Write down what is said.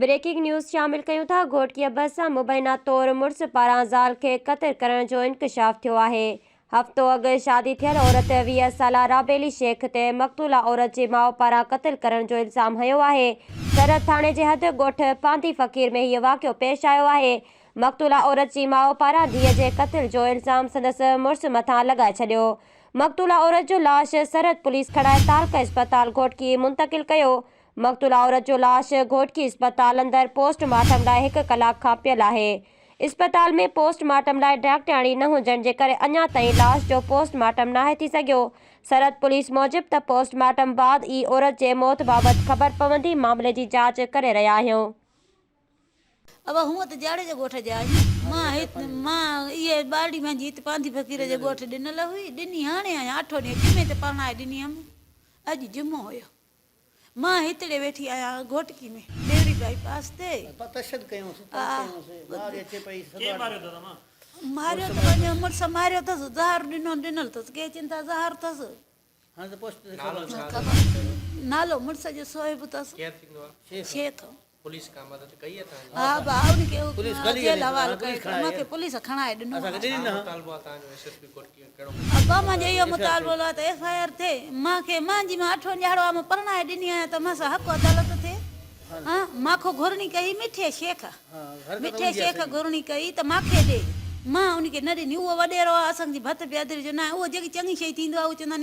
Breaking news शामिल कयूं था। घोटकीअ बस सां मुबैना तौर मुड़ुस पारां ज़ाल खे क़त्ल करण जो इंकशाफ थियो आहे। हफ़्तो अॻु शादी थियल औरत 20 साला राबेली शेख ते मक़तूला औरत जी माउ पारां क़त्ल करण जो इल्ज़ाम हयो आहे। सरहद थाणे जे हद ॻोठ पांदी फ़कीर में हीउ वाक़ियो पेश आयो आहे। मक़तूला औरत जी माउ पारां धीअ जे क़त्ल जो इल्ज़ाम संदसि मुड़ुस मथां लॻाए छॾियो। मक़तूला औरत जो लाश सरहद पुलिस खणाए तालका इस्पताल घोटकी मुंतक़िल कयो। मक़तूला औरत जो लाश घोटकी इस्पताल अंदर पोस्टमार्टम लाइ 1 कलाक खां पियल आहे। इस्पताल में पोस्टमार्टम लाइ डॉक्टराणी न हुजण जे करे अञा ताईं लाश जो पोस्टमार्टम नाहे थी सघियो। सरहद पुलिस मूजिबि त पोस्टमार्टम बाद ई औरत जे मौत बाबति ख़बर पवंदी। मामले जी जांच करे रहिया आहियूं। अब हूँ तो जाड़े जो गोठ जा मां ये बाड़ी में जीत पांदी फकीर जो गोठ दिनल हुई दिनी हाणे आया 8 ॾींहं जुमे ते परणाए दिनी हम अज जुमो होयो। मां हितड़े वेठी आया घोटकी में डेवरी बाईपास ते तशद कयो बाहर अचे पई के मारियो दादा मां मारियो तो वञो मुड़स मारियो तस ज़हर दिनल तस के चिंता ज़हर तस। हां तो पोस्ट नालो मुड़स जो सोहेब तस केर थींदो आहे शेख पुलिस का मदद कई है तां हां बाउन के पुलिस गली जेल हवाल पुलिस कर खणाए माके पुलिस खणाए दिनो असा के दिन ना तालबो तां जो एसएसपी कोर्ट की केड़ो अबा मां जो मुतालबो ला त एफआईआर थे मां के मां जी मां 8 ॾियारो में परणाए दिनी आया त मां सा हक अदालत थे। हां माखो घुरणी कई मिठे शेख मिठे शेख घुरणी कई त माखे दे मां उनके न ॾिनी उहो वॾेरो असन जी भत प्यादरी जो ना उहो जेकी चङी शइ थींदो आहे उहो चवंदा